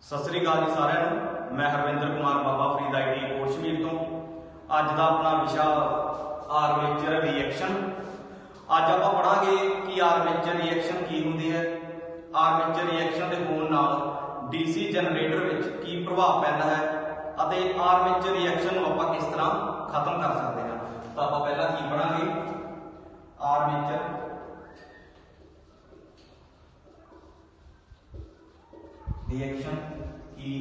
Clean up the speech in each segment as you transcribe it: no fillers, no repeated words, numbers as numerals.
सत श्री अकाल जी सारिਆਂ ਨੂੰ। मैं हरविंदर कुमार बाबा फरीद IT कोटशमीर तो अज का अपना विषा आर्मेचर रिएक्शन। अज आप पढ़ांगे कि आर्मेचर रिएक्शन की होंदी है, आर्मेचर रिएक्शन के होने नाल DC जनरेटर विच की प्रभाव पैंदा है अते आर्मेचर रिएक्शन नूं आपां किस तरह खत्म कर सकते हैं। तो आपां पहला की पढ़ांगे आर्मेचर रिएक्शन की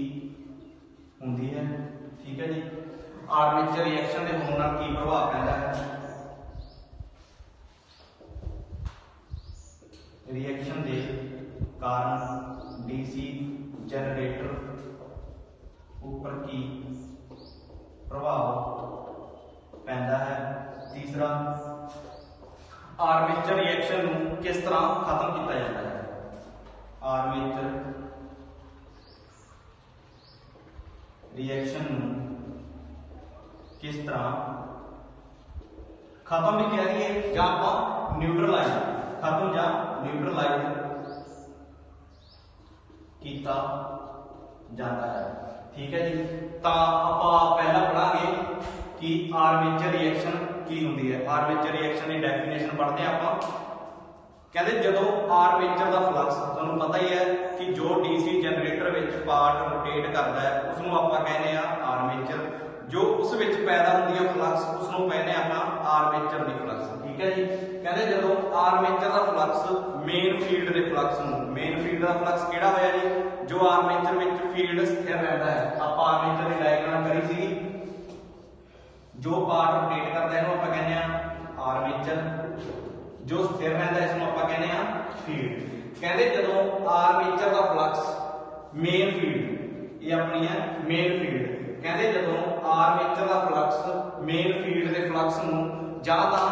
होंदी है। ठीक है जी। आर्मेचर रिएक्शन के होने नाल की प्रभाव पैंदा है, रिएक्शन के कारण DC जनरेटर ऊपर की प्रभाव पैंदा है। तीसरा, आर्मेचर रिएक्शन नूं किस तरह खत्म किया जाता है। आर्मेचर रिएक्शन किस तरह खत्म भी कह दिए या न्यूट्रलाइज, खत्म या न्यूट्रलाइज किया जाता है। ठीक है जी। तो आप पहला पढ़ांगे कि आर्मेचर रिएक्शन की होंदी है। आर्मेचर रिएक्शन की डेफिनेशन पढ़ते हैं आप। कहते जदों आर्मेचर का फ्लक्स तुहानूं पता ही है कि जो DC generator which part rotate करता है उसनूं आपां कहने आ आर्मेचर, जो उस विच पैदा हुंदी है फ्लक्स उसनूं कहने आपां आर्मेचर दी फ्लक्स। ठीक है जी। कहते जदों आर्मेचर का फ्लक्स मेन फील्ड के फ्लक्स नूं, मेन फील्ड का फ्लक्स किहड़ा होया जी, जो आर्मेचर विच फील्ड स्थिर रहता है। आपां आर्मेचर की डायग्राम करी सी, जो पार्ट रोटेट करता है इहनूं आपां कहने आ आर्मेचर, जो स्थिर रहता है इसमें आप कहने फील्ड। कहते जदों आर्मेचर का फ्लक्स मेन फील्ड, ये अपनी है मेन फील्ड, कहते जदों आर्मेचर का फ्लक्स मेन फील्ड के फ्लक्स नूं जां तां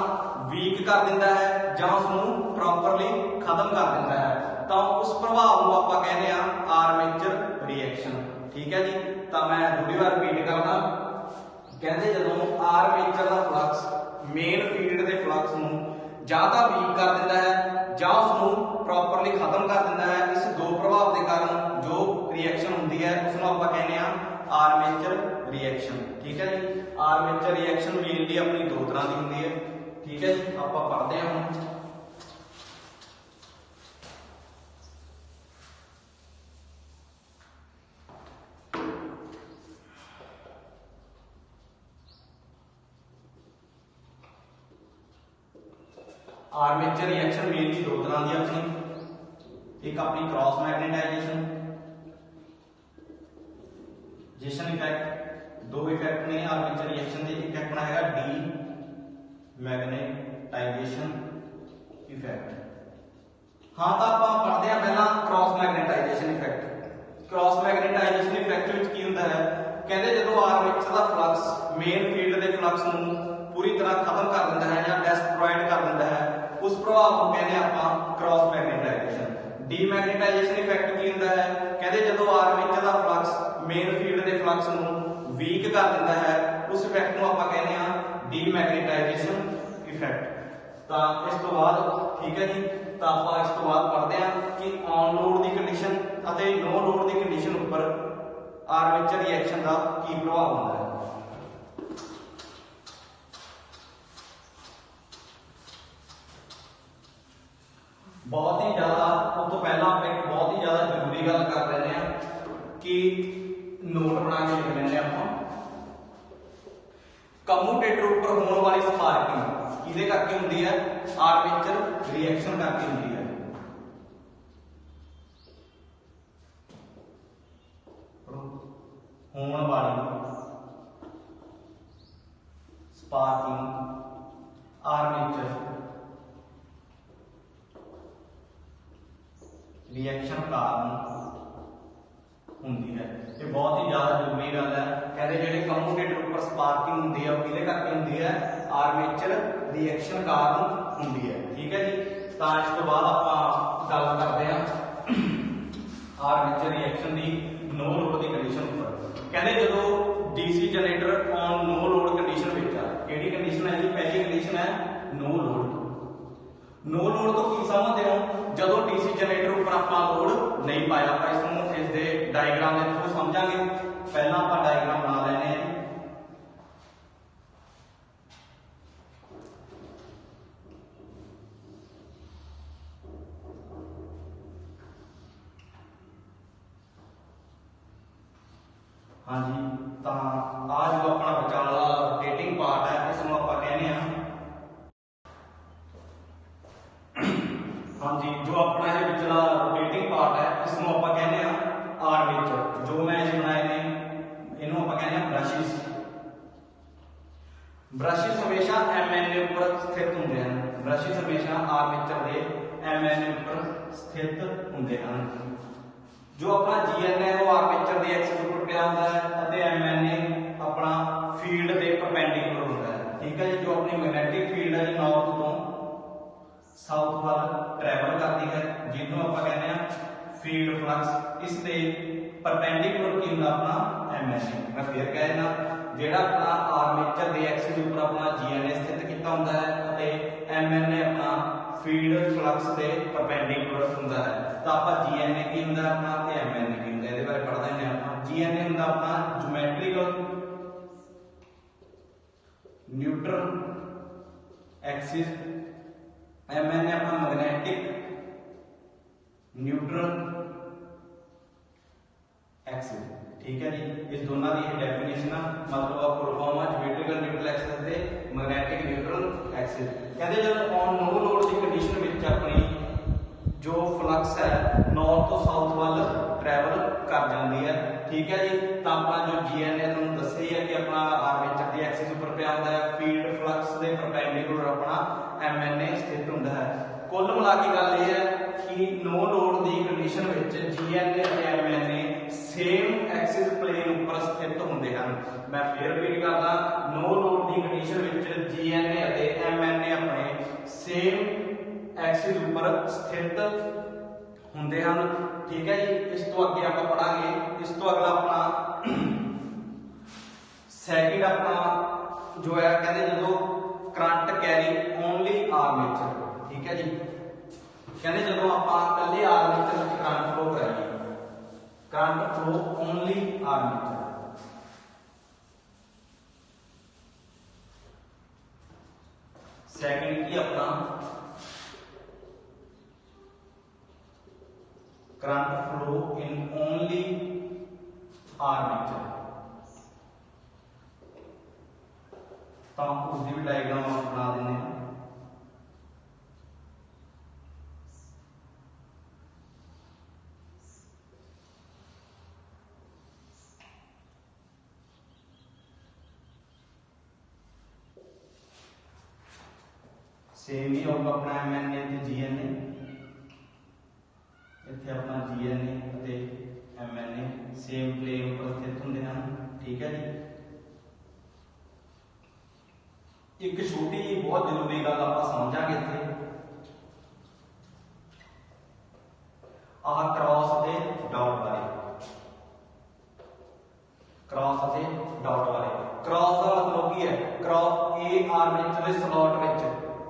वीक कर दिंदा है जां उसनूं प्रॉपरली खत्म कर दिंदा है, तो उस प्रभाव नूं आपां कहने आर्मेचर रिएक्शन। ठीक है जी। तो मैं दूसरी बार रिपीट करदा, कहते जदों आर्मेचर का फ्लक्स मेन फील्ड के फ्लक्स नूं ज्यादा वीक कर दिंदा है जां उसनूं प्रॉपरली खत्म कर दिंदा है। इस दो प्रभाव के कारण जो रिएक्शन होंदी है उसनूं आपां कहने आर्मेचर रिएक्शन। ठीक है जी। आर्मेचर रिएक्शन मेनली अपनी दो तरह की होंदी है। ठीक है जी। आपां पढ़ते हैं हुण। आर्मेचर रिएक्शन मेनली दो तरह की अपनी, एक अपनी क्रॉस मैग्नेटाइजेशन इफेक्ट, दो इफेक्ट ने आर्मेचर रिएक्शन के। एक अपना है डी मैग्नेटाइजेशन इफेक्ट। हाँ, तो आप पढ़ते हैं पहला cross magnetization effect. Cross magnetization effect विच की हुंदा है, कहते जदों आर्मेचर का फ्लक्स मेन फील्ड के फ्लक्स नूं पूरी तरह खत्म कर दिंदा है या डिस्ट्रॉयड कर दिंदा है, उस प्रभाव को कहने आपां क्रॉस मैग्नेटाइजेशन। डीमैग्नेटाइजेशन इफेक्ट की हुंदा है, कहते जदों आर्मेचर का फ्लक्स मेन फील्ड के फ्लक्स नूं वीक कर दिंदा है, उस इफेक्ट नूं आपां कहने आ डीमैग्नेटाइजेशन इफेक्ट। तो इस तो बाद ठीक है जी। तो आपां इस तो बाद पढ़ते हैं कि ऑन लोड की कंडीशन अते नो लोड की कंडीशन उपर आर्मेचर रिएक्शन का की प्रभाव होता है। बहुत ही ज्यादा उस तो पहला आप एक बहुत ही ज्यादा जरूरी गल कर लेने हैं कि नोट बना के लिख लेने आप। कम्यूटेटर ऊपर होने वाली स्पार्किंग किहदे करके हुंदी है, आर्मेचर रिएक्शन करके हुंदी है। होने वाली स्पार्किंग आर्मेचर रिएक्शन कारण होंदी है। ये बहुत ही ज्यादा जरूरी गल है। कहते जिहड़े कम्यूटेटर ऊपर स्पार्किंग होंदी है किहदे करके होंदी है, आर्मेचर रिएक्शन कारण होंदी है। ठीक है जी। तो इस तो बाद आपां गल करते हैं आर्मेचर रिएक्शन की नो लोड की कंडीशन पर। कहते जदों DC generator on no load condition विच आ, किहड़ी कंडीशन है जी, पहली कंडीशन है नो लोड। नो लोड तो की समझते हो, जो डीसी जनरेटर उपर आप लोड नहीं पाया, इसको इसके डायग्राम के थ्रू समझांगे। पहला आप डायग्राम बना लेने हैं जी। हाँ जी, तो आज जो अपना विचाला रोटेटिंग पार्ट है इसमें आप कहने हैं, हाँ जी, जो अपना ये विचला रोटेटिंग पार्ट है इसमें आप कहने हैं आर्मेचर। जो मैं ये बनाए ने इन्हों आप कहने हैं ब्रशिस। ब्रशिस हमेशा एमएनए ऊपर स्थित होंगे हैं। ब्रशिस हमेशा आर्मेचर के एमएनए ऊपर स्थित होंगे हैं। जो अपना जीएनए है वो आर्मेचर के एक्सिस ऊपर पिया होता है, एमएनए अपना फील्ड के परपेंडिकुलर होता है। ठीक है जी। जो अपनी मैग्नेटिक फील्ड है नॉर्थ तो साउथ वाल ट्रैवल करती है, जिन्हों आप कहते हैं फील्ड फ्लक्स। इसके परपेंडिकुलर की होता अपना एमएनए। मैं फिर कह देना, जेड़ा अपना आर्मेचर के एक्सिस ऊपर अपना जीएनए स्थित किया होता है, एमएनए अपना फील्ड फ्लक्स के परपेंडिकुलर होता है। तो आप जीएनए की होता है अपना, एमएनए की होता है, ये बारे पढ़ देंगे आप। जीएनए होता अपना ज्योमेट्रिकल न्यूट्रल एक्सिस, एमएनए अपना मैग्नेटिक न्यूट्रल एक्सिस। ठीक है जी। इस दोनों की डेफिनेशन मतलब आप फुल फॉर्म है ज्योमेट्रिकल न्यूट्रल एक्सिस ते मैग्नेटिक न्यूट्रल एक्सिस। कहते जब ऑन नो लोड की कंडीशन में अपनी जो फ्लक्स है नॉर्थ तो साउथ वाल ट्रैवल कर जाती है। ठीक है जी। तो अपना जो जीएनए तुहानू दस्सिया ही है कि अपना आर्मेचर की एक्सिस ऊपर पिया होता है, फील्ड फ्लक्स के परपेंडिकुलर अपना एमएनए स्थित होता है। कुल मिला के गल यह है कि नो लोड की कंडीशन में जीएनए और एमएनए सेम एक्सिस प्लेन ऊपर स्थित होंगे हैं। मैं फिर रिपीट करदा, नो लोड की कंडीशन में जीएनए और एमएनए अपने सेम एक्सिस ऊपर स्थित होंगे हैं। ठीक है जी। इस तो अगे आप पढ़ांगे। इस तो अगला अपना सैकेंड अपना जो है कहते जो करंट कैरी ओनली आर्मेचर। ठीक है जी। कहते जो आप कल्ले आर्मेचर में करंट फ्लो कराइए, current flow only armature. Second की अपना current flow in only armature. तो उसकी भी डायग्राम आप बना देने हैं। सेम ही होगा अपना एमएनए ते जीएनए। इत्थे अपना जीएनए ते एमएनए सेम प्लेन पर स्थित होंगे हैं। ठीक है जी। एक छोटी जी बहुत जरूरी गल आप समझांगे इत्थे, आह क्रॉस ते डॉट वाले, क्रॉस ते डॉट वाले। क्रॉस का मतलब की है, क्रॉस ए आर्मेचर के स्लॉट में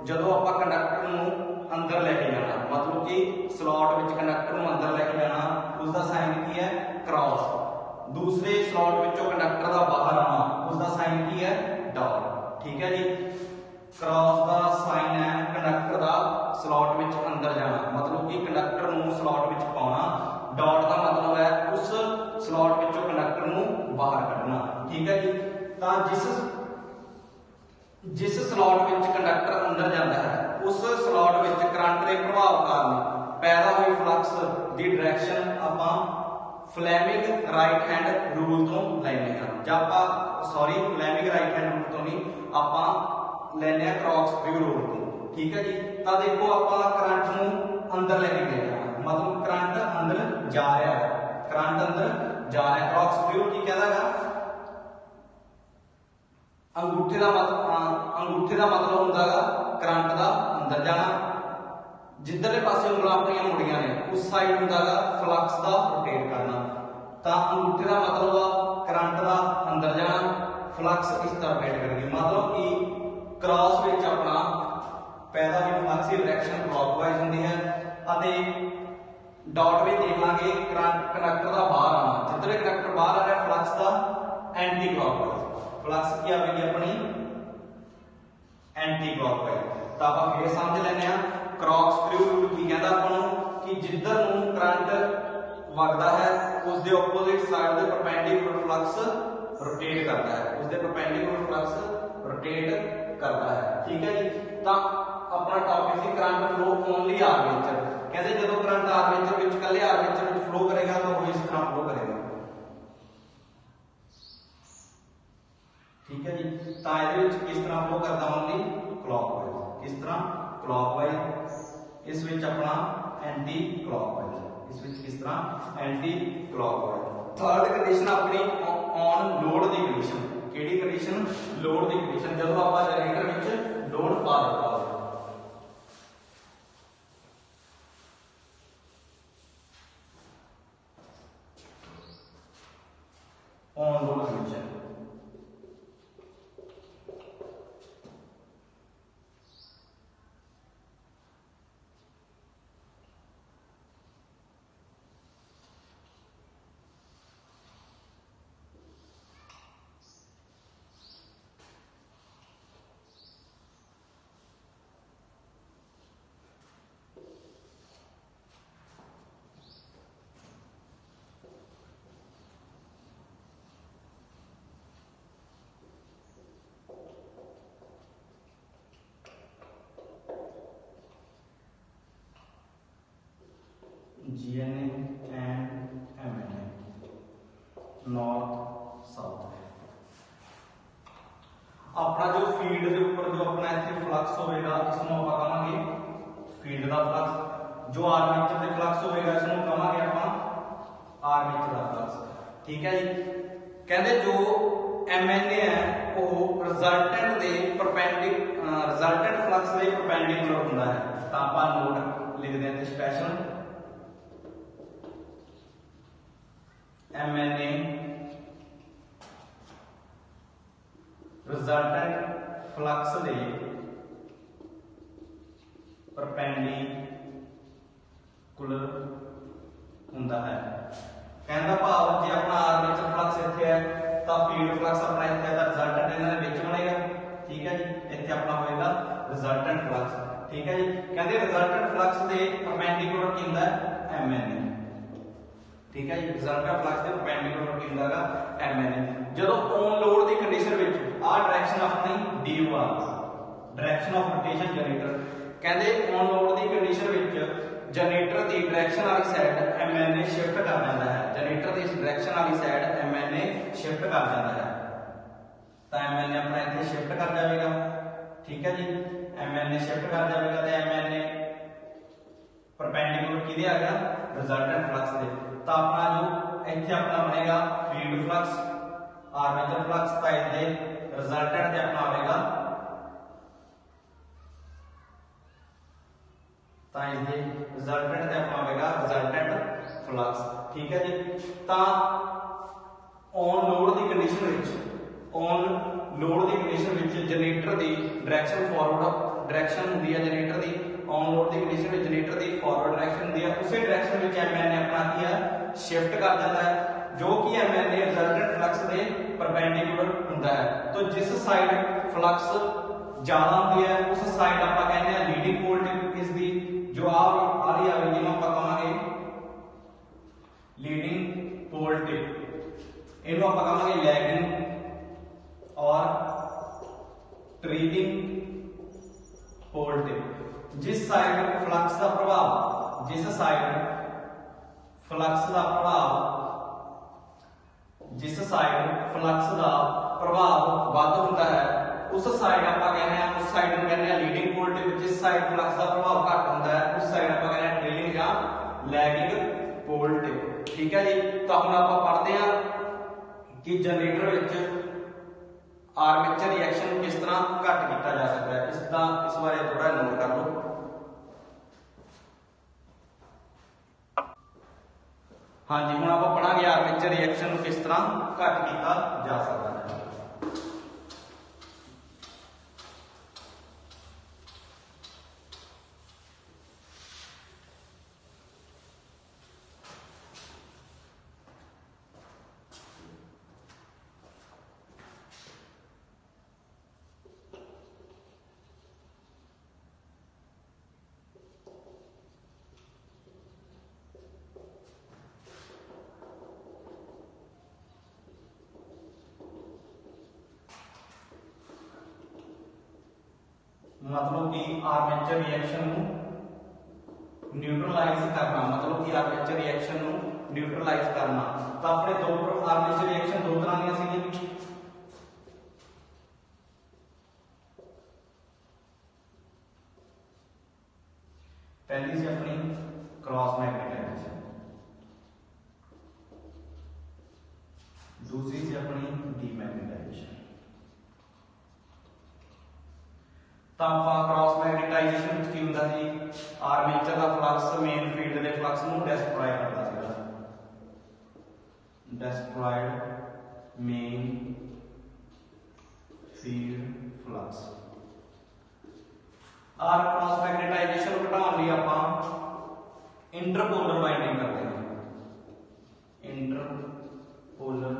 जो आप कंडक्टर नूं अंदर लेके जाना, मतलब कि स्लॉट में कंडक्टर नूं अंदर लेके जाना, उसका साइन की है क्रॉस। दूसरे स्लॉट विचों कंडक्टर का बाहर आना, उसका साइन की है डॉट। ठीक है जी। क्रॉस का साइन है कंडक्टर का स्लॉट में अंदर जाना, मतलब कि कंडक्टर नूं स्लॉट में पाना। डॉट का मतलब है उस स्लॉट विचों कंडक्टर नूं बाहर कढ़ना। ठीक है जी। तो जिस स्लॉट में कंडक्टर अंदर जाता है उस स्लॉट में करंट के प्रभाव कारण पैदा हुई फ्लक्स की डायरेक्शन आप फ्लेमिंग राइट हैंड रूल तो लेने हैं। जब आप sorry Fleming right hand rule तो नहीं, आप लेने क्रॉक्सव्यू रूल तो। ठीक है जी। तो देखो आप करंट नूं अंदर लेके गए हैं, मतलब करंट अंदर जा रहा है, करंट अंदर जा रहा है। क्रॉक्सव्यू की कहता है अंगूठे का मतलब होंदा करंट का अंदर जाना। जिधरले पासे उंगलां अपनियां मुड़ियां ने उस साइड होंदा फ्लक्स का रोटेट करना। तो अंगूठे का मतलब करंट का अंदर जाना, फ्लक्स इस तरह रोटेट करेगी, मतलब कि क्रॉस विच अपना पैदा हुई फ्लक्स की डायरेक्शन क्लॉकवाइज होंदी है। डॉट में देख लांगे कंडक्टर का बाहर आना, जिधर कंडक्टर बाहर आ रहा है फ्लक्स का एंटी क्लॉकवाइज, फ्लक्स की आएगी अपनी एंटी क्लॉकवाइज। तो आप फिर समझ लेने क्रॉस स्क्रू रूल की कहता अपन कि जिधर नूं करंट वगदा है उसके ओपोजिट साइड दे परपेंडिकुलर फ्लक्स रोटेट करता है, उसके परपेंडिकुलर फ्लक्स रोटेट करता है। ठीक है जी। तो अपना टॉपिक सी करंट फ्लो ओनली आर्मेचर, कहते जो करंट आर्मेचर विच कल्ले आर्मेचर विच फ्लो करेगा तो वो इस तरह फ्लो करेगा। ठीक है जी। तो ये किस तरह फ्लो करता ओनली क्लॉकवाइज, किस तरह क्लॉकवाइज, इस विच अपना एंटी क्लॉकवाइज, इस विच किस तरह एंटी क्लॉकवाइज। थर्ड कंडीशन अपनी ऑन लोड दी कंडीशन, केड़ी कंडीशन लोड दी कंडीशन, जब आप जनरेटर विच लोड पा देता हो on load condition. GNA and MNA north south. अपना जो फील्ड के ऊपर जो अपना इतने फ्लक्स होगा इसको आप कहांगे फील्ड का फ्लक्स, जो आर्मेचर के फ्लक्स होगा इसको कहांगे आप आर्मेचर का फ्लक्स। ठीक है जी। कहते जो MNA है वो रिजल्टेंट दे रिजल्टेंट फ्लक्स के परपेंडिकुलर होता है। तो आप नोट लिख देते स्पेशल MNA रिजल्टेंट फ्लक्स दे परपेंडिकुलर हुंदा है। कहने का भाव जे अपना आर्मेचर फ्लक्स इत्थे है तो फील्ड फ्लक्स अपना इत्थे है तो रिजल्टेंट इन्हां दे विच बनेगा। ठीक है जी। इत्थे अपना होएगा रिजल्टेंट फ्लक्स। ठीक है जी। कहते रिजल्टेंट फ्लक्स दे परपेंडिकुलर की हुंदा है MNA। ठीक है जी। रिजल्टेंट फ्लक्स दे परपेंडिकुलर की हुंदा है MNA। जदों ऑन लोड दी कंडीशन विच आ डायरेक्शन अपनी DO आ डायरेक्शन ऑफ रोटेशन जनरेटर, कहते ऑन लोड दी कंडीशन विच जनरेटर दी डायरेक्शन वाली साइड MNA शिफ्ट कर जाता है, जनरेटर दी डायरेक्शन वाली साइड MNA शिफ्ट कर जाता है। तो MNA अपना इत्थे शिफ्ट कर जाएगा। ठीक है जी। MNA शिफ्ट कर जाएगा तो MNA परपेंडिकुलर किदे आ गया रिजल्टेंट फ्लक्स दे। तो अपना जो इत्थे अपना बनेगा फील्ड फ्लक्स आर्मेचर फ्लक्स तो इत्थे रिजल्टेंट ते अपना आएगा तो इत्थे रिजल्टेंट ते अपना आएगा रिजल्टेंट फ्लक्स। ठीक है जी। तो ऑन लोड दी कंडीशन विच ऑन लोड दी कंडीशन विच जनरेटर दी डायरेक्शन फॉरवर्ड डायरेक्शन हुंदी है, जनरेटर दी ऑन लोड दी कंडीशन विच जनरेटर दी फॉरवर्ड डायरेक्शन हुंदी है, उसी डायरेक्शन विच MNA अपना की है शिफ्ट कर जाता है, जो कि MNA रिजल्टेंट फ्लक्स दे परपेंडिकुलर हुंदा है। तो जिस साइड फ्लक्स ज्यादा हुंदी है उस साइड आपां कहंदे हैं leading pole tip is the, जो आली आवेगी ना आपां कहांगे लीडिंग पोल टिप, इनको आपां कहांगे लैगिंग और ट्रेलिंग पोल टिप। जिस साइड फ्लक्स का प्रभाव जिस साइड फ्लक्स का प्रभाव वध होता है उस साइड आप कहने हैं उस साइड में कहने हैं लीडिंग पोल टिप, जिस साइड फ्लक्स का प्रभाव घट होता है उस साइड आप कहने हैं ट्रेलिंग या लैगिंग पोल टिप। ठीक है जी। तो हम आप पढ़ते हैं कि जनरेटर विच आर्मेचर रिएक्शन किस तरह घट किया जा सकता है, इसका इस बारे थोड़ा नोट कर लो। हाँ जी। हुण आप पढ़ांगे आर्मेचर रिएक्शन किस तरह घट किया जा सकता है। मतलब कि आर्मेचर रिएक्शन ਨੂੰ न्यूट्रलाइज करना, मतलब कि आर्मेचर रिएक्शन ਨੂੰ न्यूट्रलाइज करना। तो अपने दो आर्मेचर रिएक्शन दो तरह ਦੀਆਂ ਸੀਗੀਆਂ। पहली सी अपनी क्रॉस मैग्नेटाइजेशन, दूसरी सी अपनी डीमैग्नेटाइजेशन। तो आप क्रॉस मैग्नेटाइजेशन की हुंदा जी आर्मेचर का फ्लक्स मेन फील्ड के फ्लक्स को डिस्ट्रॉय करता है, डिस्ट्रॉयड मेन फील्ड फ्लक्स। और क्रॉस मैग्नेटाइजेशन घटाने लिए आप इंटरपोलर वाइंडिंग करते हैं, इंटरपोलर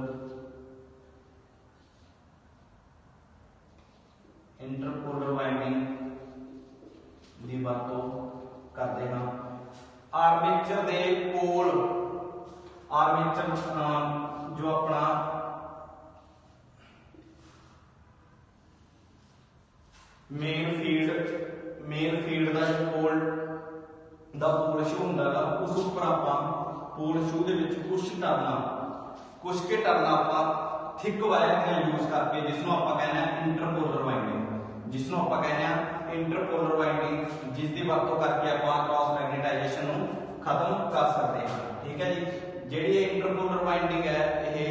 वाइंडिंग की वरतों करते हैं। आर्मेचर दे पोल, आर्मेचर जो अपना मेन फील्ड का जो पोल दा पोल शू होंदा गा उस उपर आपां पोल शू दे विच कुछ के टर्न आपां थिक वायर दी यूज करके जिसनों आपां कहने हैं इंटरपोलर वाइंडिंग, जिसनों आपां कहने हैं इंटरपोलर वाइंडिंग, जिस दी वरतों करके आपां क्रॉस मैग्नेटाइजेशन नूं खत्म कर सकते हैं। ठीक है जी, जिहड़ी इंटरपोलर वाइंडिंग है यह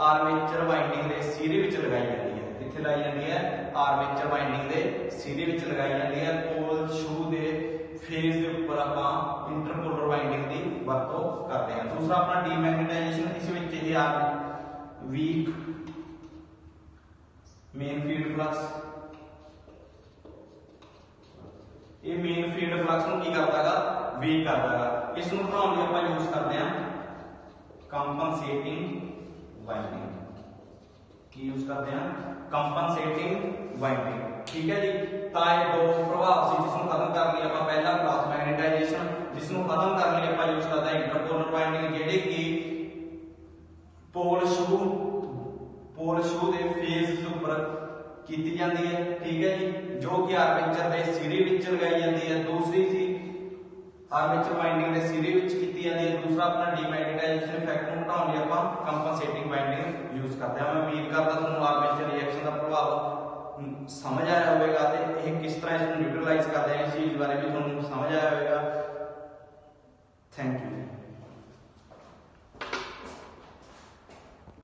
आर्मेचर वाइंडिंग के सीरे विच लगाई जाती है। कित्थे लाई जाती है? आर्मेचर वाइंडिंग के सीरे विच लगाई जाती है। पोल शू के फेज के ऊपर आपां इंटरपोलर वाइंडिंग की वरतों करते हैं। दूसरा अपना डीमैग्नेटाइजेशन, इस विच यह वीक मेन फील्ड फ्लक्स, ये मेन फील्ड फ्लक्स को की करता है? वीक करता है। इसको बनाने लिए आपां यूज करते हैं कंपनसेटिंग वाइंडिंग। की यूज करते हैं? Compensating winding. ठीक है जी, तो ये दो प्रभाव से जिसको खत्म कर लिया आपां पहला क्रॉस मैग्नेटाइजेशन, जिसको खत्म कर लिया आपां यूज करते हैं इंटरपोलर वाइंडिंग, जेडी की पोल शू के फेज के ऊपर की जाती है। ठीक है जी, जो कि आर्मेचर के सिरे विच लगाई जाती है। दूसरी सी आर्मेचर वाइंडिंग के सिरे विच की जाती है। दूसरा अपना डीमैग्नेटाइजेशन इफेक्ट को घटाने लिए आपां कंपनसेटिंग वाइंडिंग यूज करते हैं। मैं उम्मीद करता तुहानूं आर्मेचर रिएक्शन का प्रभाव समझ आया होगा, तो यह किस तरह इसको न्यूट्रलाइज करते हैं इस चीज बारे भी तुहानूं